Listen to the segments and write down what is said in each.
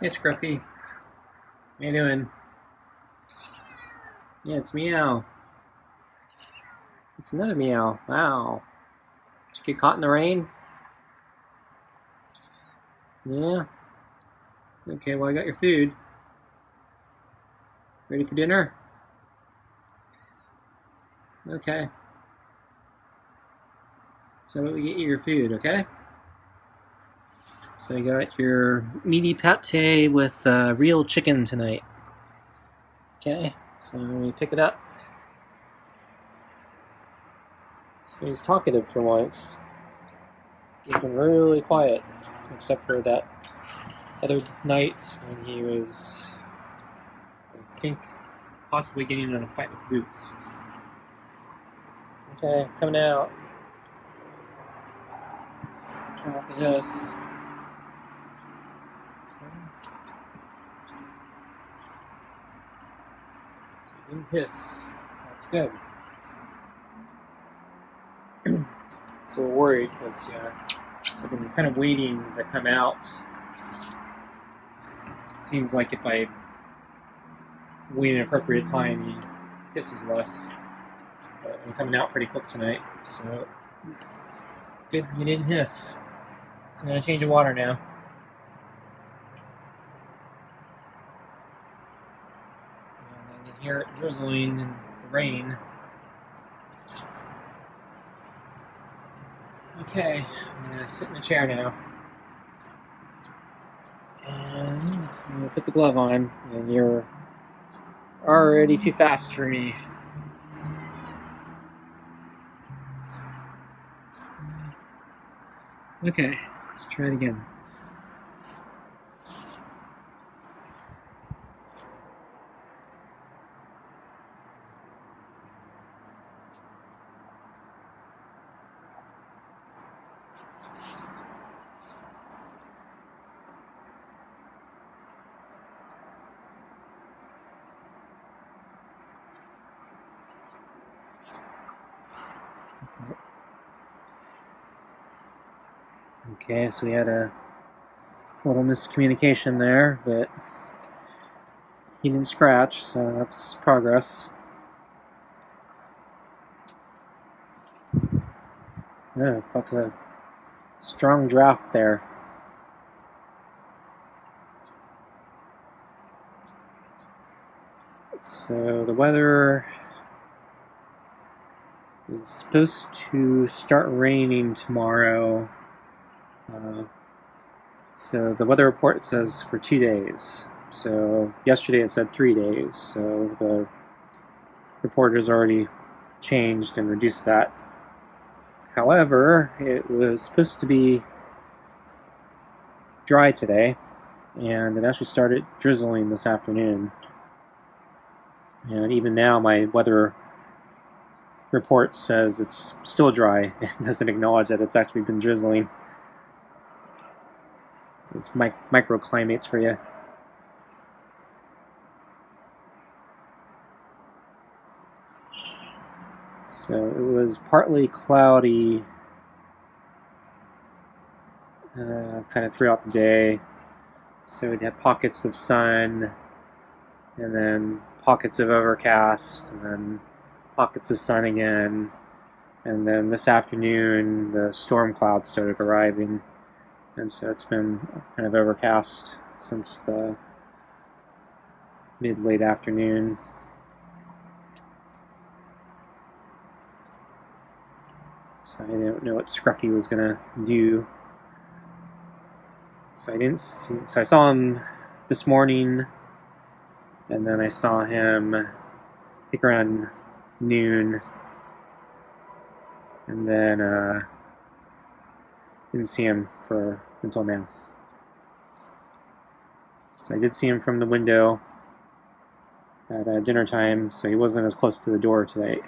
Hey Scruffy, how you doing? Yeah, it's Meow. It's another Meow. Wow. Did you get caught in the rain? Yeah. Okay, well I got your food. Ready for dinner? Okay. So we get you your food, okay? So you got your meaty pate with real chicken tonight. Okay. So we pick it up. So he's talkative for once. He's been really quiet, except for that other night when he was, I think, possibly getting in a fight with Boots. Okay, coming out. Turn off the hiss. So you didn't hiss, so that's good. So we're worried because I've been kind of waiting to come out. Seems like if I wait an appropriate time, he hisses less. But I'm coming out pretty quick tonight, so good you didn't hiss. So I'm gonna change the water now. And I can hear it drizzling in the rain. Okay, I'm gonna sit in the chair now. And I'm gonna put the glove on, and you're already too fast for me. Okay, let's try it again. Okay, so we had a little miscommunication there, but he didn't scratch, so that's progress. Yeah, felt a strong draft there. So the weather is supposed to start raining tomorrow. So the weather report says for 2 days. So yesterday it said 3 days. So the report has already changed and reduced that. However, it was supposed to be dry today, and it actually started drizzling this afternoon. And even now, my weather report says it's still dry. It doesn't acknowledge that it's actually been drizzling. So it's microclimates for you. So it was partly cloudy kind of throughout the day. So we'd have pockets of sun, and then pockets of overcast, and then pockets of sun again. And then this afternoon, the storm clouds started arriving. And so it's been kind of overcast since the mid-late afternoon. So I didn't know what Scruffy was gonna do. So I saw him this morning, and then I saw him I think around noon, and then didn't see him until now. So I did see him from the window at dinner time, so he wasn't as close to the door today.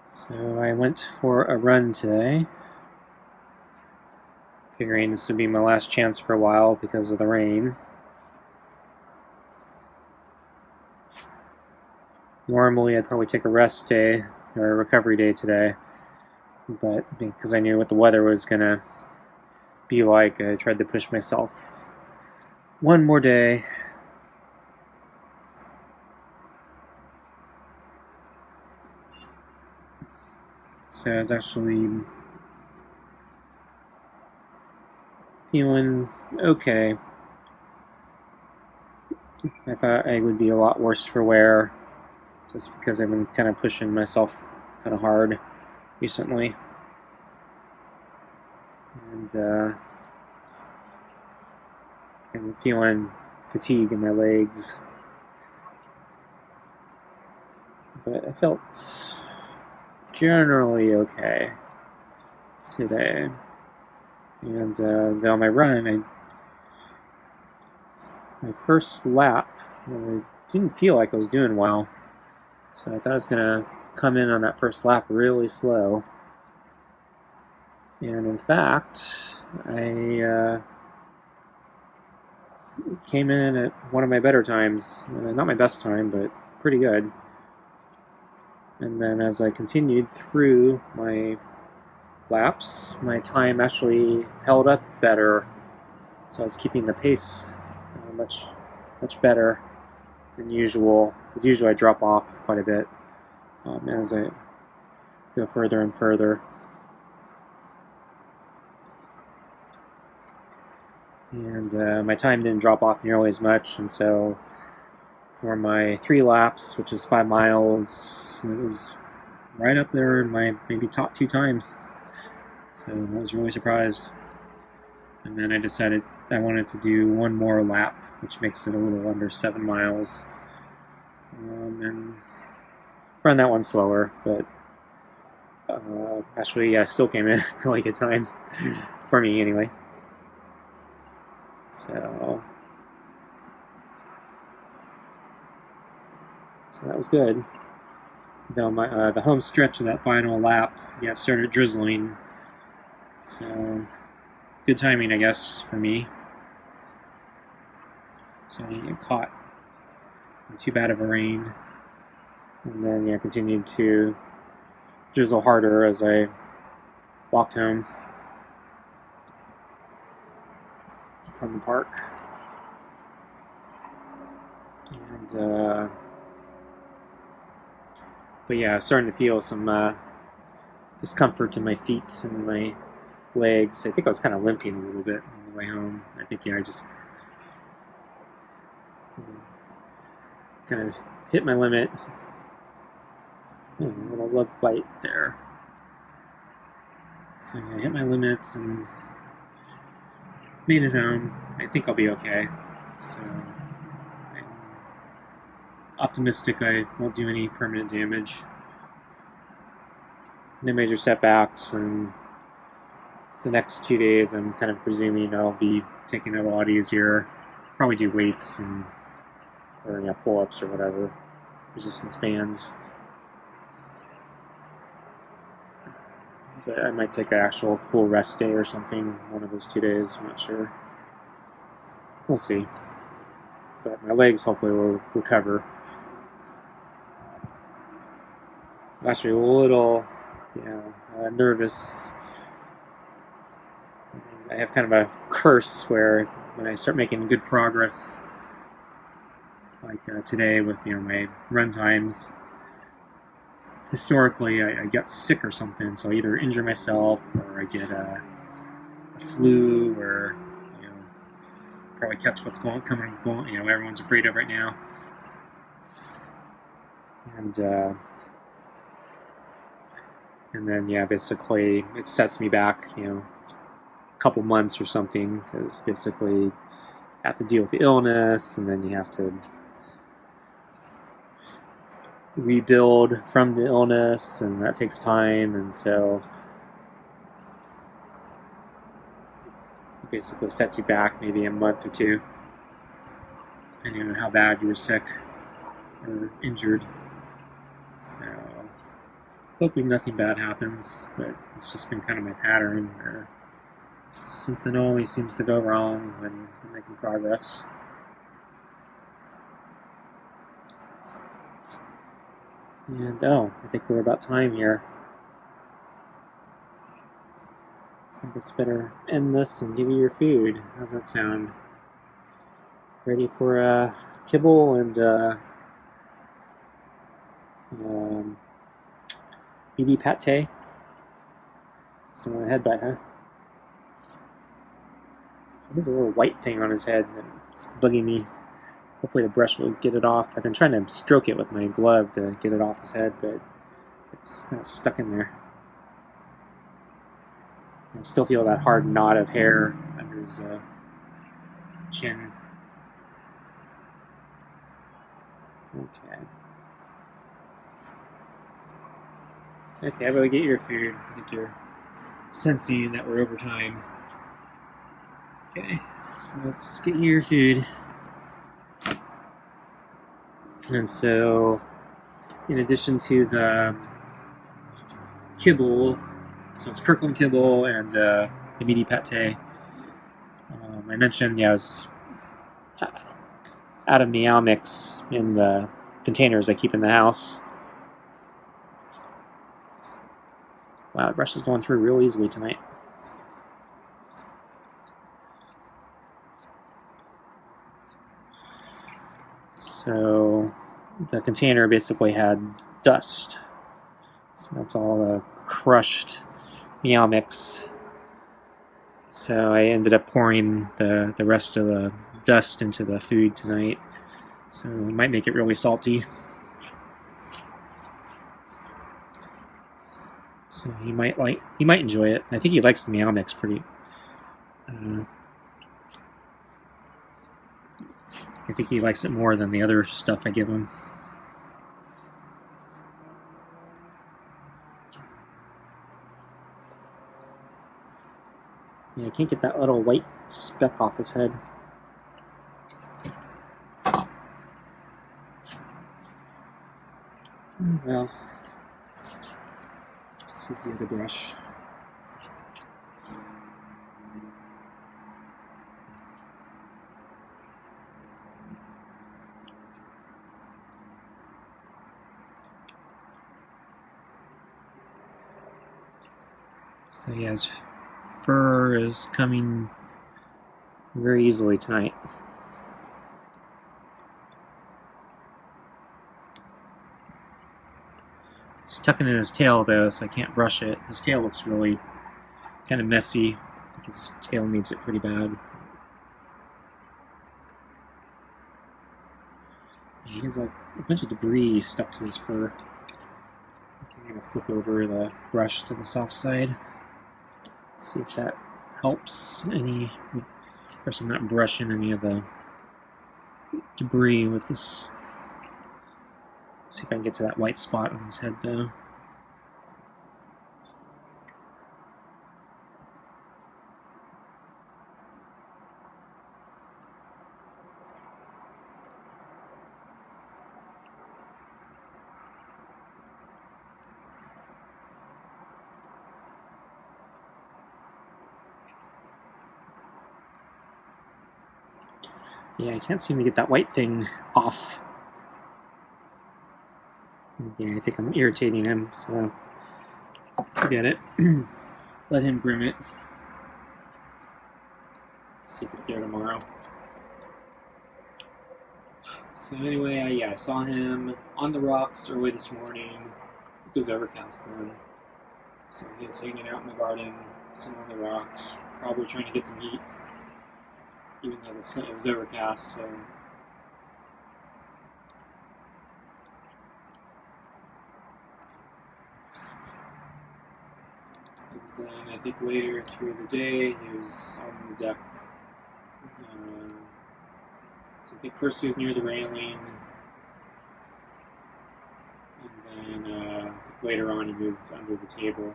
So I went for a run today, figuring this would be my last chance for a while because of the rain. Normally I'd probably take a rest day or a recovery day today, but because I knew what the weather was going to be like, I tried to push myself one more day. So I was actually feeling okay. I thought I would be a lot worse for wear, just because I've been kind of pushing myself kind of hard recently. And I'm feeling fatigue in my legs. But I felt generally okay today. And on my run, my first lap, I didn't feel like I was doing well. So I thought I was going to come in on that first lap really slow. And in fact, I came in at one of my better times. Not my best time, but pretty good. And then as I continued through my laps, my time actually held up better. So I was keeping the pace much better than usual. Because usually I drop off quite a bit as I go further and further. And my time didn't drop off nearly as much, and so for my 3 laps, which is 5 miles, it was right up there in my maybe top 2 times. So I was really surprised. And then I decided I wanted to do one more lap, which makes it a little under 7 miles. And run that one slower, but actually, I still came in a really good time, for me anyway. So that was good. Though the home stretch of that final lap, it started drizzling. So good timing, I guess, for me. So I didn't get caught in too bad of a rain. And then continued to drizzle harder as I walked home from the park. And but yeah, starting to feel some discomfort in my feet and my legs. I think I was kind of limping a little bit on the way home. I think I just kind of hit my limit. A little love bite there. So I hit my limits and made it home. I think I'll be okay. So I'm optimistic I won't do any permanent damage. No major setbacks, and the next 2 days I'm kind of presuming I'll be taking it a lot easier. Probably do weights or pull-ups or whatever, resistance bands. But I might take an actual full rest day or something one of those 2 days. I'm not sure. We'll see. But my legs hopefully will recover. I'm actually a little nervous. I have kind of a curse where when I start making good progress, like today with my run times, historically I get sick or something, so I either injure myself or I get a flu, or probably catch what's going. Everyone's afraid of right now. And then basically it sets me back a couple months or something, because basically you have to deal with the illness, and then you have to rebuild from the illness, and that takes time, and so it basically sets you back maybe a month or 2, depending on how bad you were sick or injured. So hoping nothing bad happens, but it's just been kind of my pattern where something always seems to go wrong when I'm making progress. And oh, I think we're about time here. So I guess better end this and give you your food. How's that sound? Ready for a kibble and BB pate? Still want a headbutt, huh? So there's a little white thing on his head that's bugging me. Hopefully the brush will get it off. I've been trying to stroke it with my glove to get it off his head, but it's kind of stuck in there. I still feel that hard knot of hair under his chin. Okay. Okay, how about we get your food? I think you're sensing that we're over time. Okay, so let's get you your food. And so, in addition to the kibble, so it's Kirkland kibble and the meaty pate, I mentioned, yeah, I was out of meow mix in the containers I keep in the house. Wow, the brush is going through real easily tonight. So the container basically had dust. So that's all the crushed meow mix. So I ended up pouring the rest of the dust into the food tonight. So it might make it really salty. So he might enjoy it. I think he likes the meow mix pretty. I think he likes it more than the other stuff I give him. Yeah, I can't get that little white speck off his head. Well, let's use the other brush. So yeah, his fur is coming very easily tonight. He's tucking in his tail though, so I can't brush it. His tail looks really kind of messy. I think his tail needs it pretty bad. He has like a bunch of debris stuck to his fur. I'm going to flip over the brush to the soft side. See if that helps any. Of course, I'm not brushing any of the debris with this. See if I can get to that white spot on his head though. Yeah, I can't seem to get that white thing off. Yeah, I think I'm irritating him, so forget it. Let him groom it. See if it's there tomorrow. So anyway, I saw him on the rocks early this morning. It was overcast then. So he was hanging out in the garden, sitting on the rocks, probably trying to get some heat. Even though it was overcast, so. And then I think later through the day, he was on the deck. So I think first he was near the railing, and then later on he moved under the table.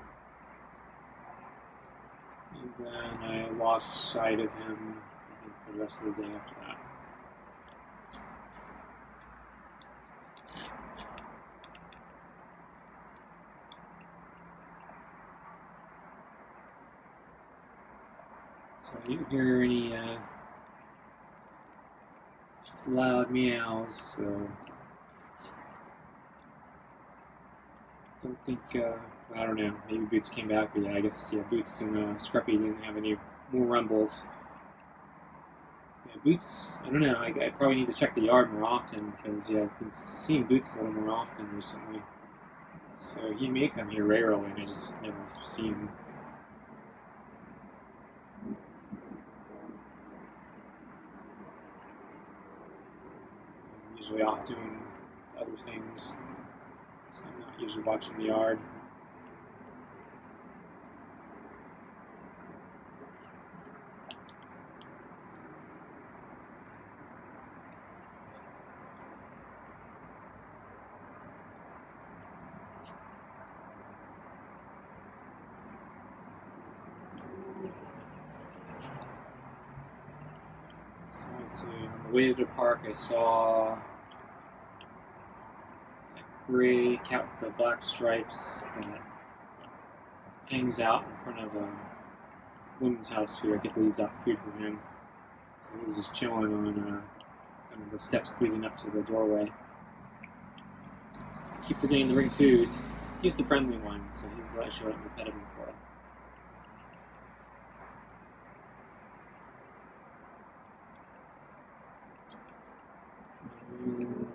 And then I lost sight of him, I think, for the rest of the day after that. So I didn't hear any loud meows, so don't think, I don't know, maybe Boots came back, but yeah, I guess, yeah, Boots and Scruffy didn't have any more rumbles. Yeah, Boots, I don't know, I probably need to check the yard more often, because, yeah, I've been seeing Boots a little more often recently. So he may come here regularly, and I just never see him. I'm usually off doing other things, so I'm not usually watching the yard. So let's see, on the way to the park I saw a gray cat with the black stripes that hangs out in front of a woman's house who I think leaves out food for him. So he's just chilling on kind of the steps leading up to the doorway. I keep forgetting to bring food. He's the friendly one, so he's actually letting me pet him for it.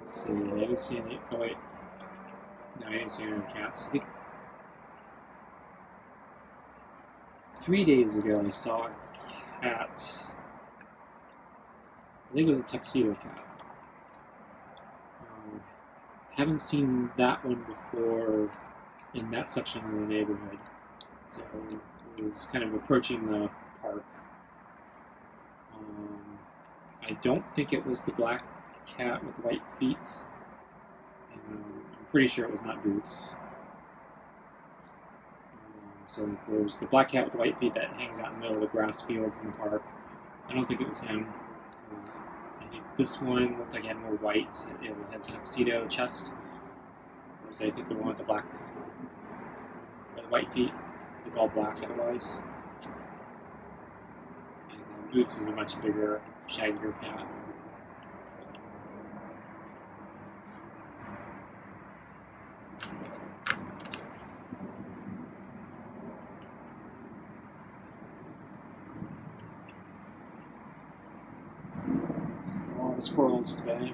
Let's see, I didn't see any. Oh, wait. No, I didn't see any other cats. I think 3 days ago I saw a cat. I think it was a tuxedo cat. Haven't seen that one before in that section of the neighborhood. So it was kind of approaching the park. I don't think it was the black cat with white feet. I'm pretty sure it was not Boots. So there's the black cat with the white feet that hangs out in the middle of the grass fields in the park. I don't think it was him. I think this one looked like it had more white. It had a tuxedo chest. Whereas I think the one with the black, or the white feet is all black otherwise. And Boots is a much bigger, shaggier cat. A lot of squirrels today.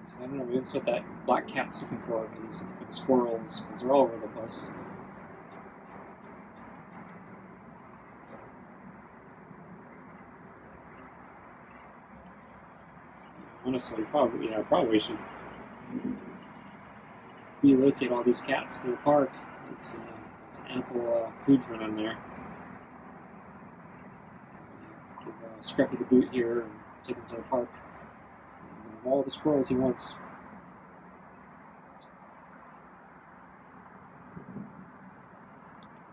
So I don't know, maybe that's what that black cat's looking for. He's looking for the squirrels, because they're all over the place. Honestly, probably should relocate all these cats to the park. There's ample food for them there. So give Scruffy the boot here and take him to the park. And all the squirrels he wants.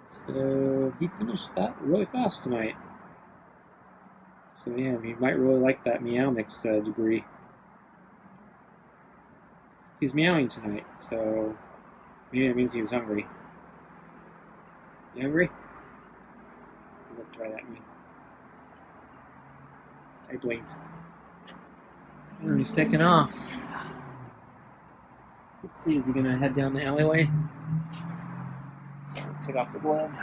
So he finished that really fast tonight. So yeah, he might really like that meow mix degree. He's meowing tonight, so maybe that means he was hungry. You hungry? He looked right at me. I blinked. And he's taking off. Let's see, is he gonna head down the alleyway? So I'll take off the glove.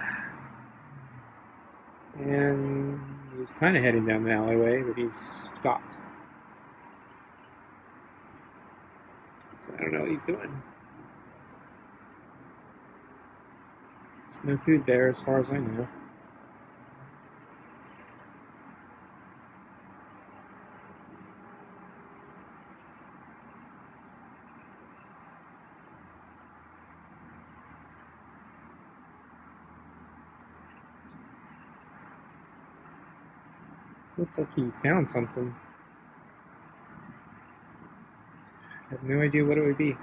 And he's kind of heading down the alleyway, but he's stopped. So I don't know what he's doing. There's no food there as far as I know. Looks like he found something. I have no idea what it would be.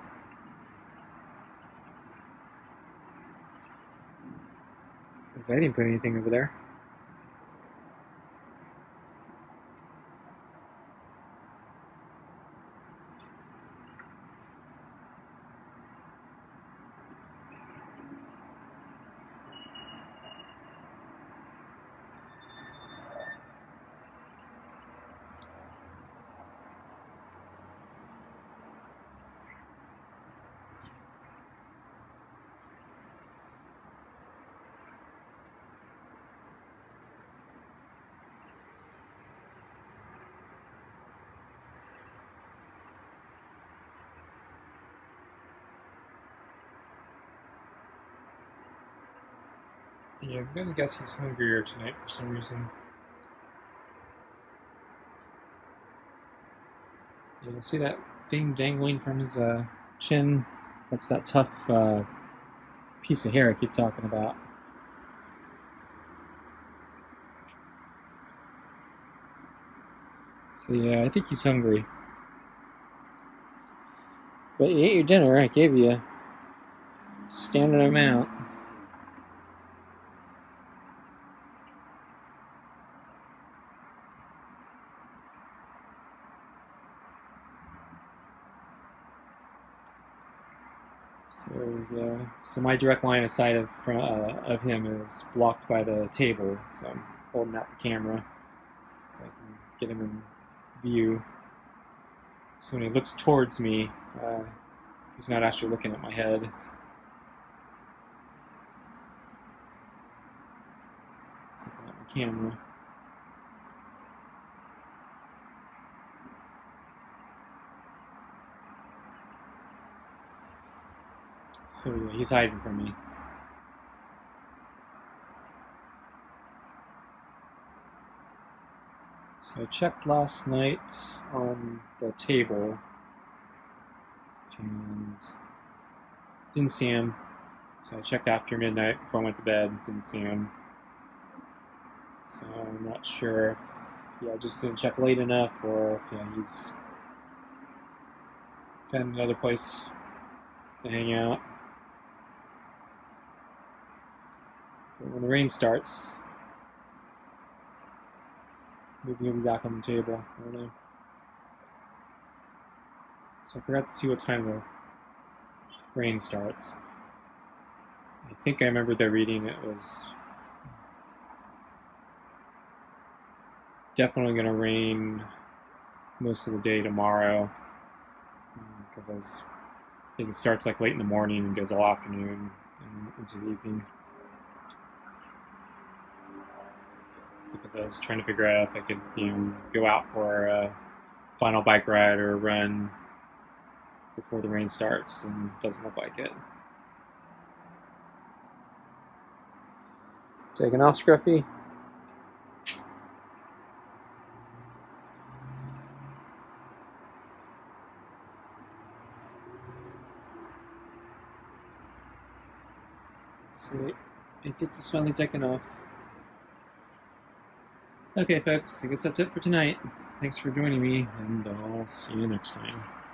Because I didn't put anything over there. Yeah, I'm gonna guess he's hungrier tonight for some reason. Yeah, see that thing dangling from his chin? That's that tough piece of hair I keep talking about. So yeah, I think he's hungry. But you ate your dinner. I gave you a standard amount. So yeah, so my direct line of sight of him is blocked by the table. So I'm holding out the camera so I can get him in view. So when he looks towards me, he's not actually looking at my head. He's looking at my camera. So yeah, he's hiding from me. So I checked last night on the table and didn't see him. So I checked after midnight before I went to bed, didn't see him. So I'm not sure if I just didn't check late enough or if he's found another place to hang out. But when the rain starts, maybe he'll be back on the table. I don't know. So I forgot to see what time the rain starts. I think I remember the reading. It was definitely going to rain most of the day tomorrow because I think it starts like late in the morning and goes all afternoon and into the evening. Because I was trying to figure out if I could go out for a final bike ride or a run before the rain starts, and it doesn't look like it. Taking off, Scruffy? So I think he's finally taken off. Okay, folks, I guess that's it for tonight. Thanks for joining me, and I'll see you next time.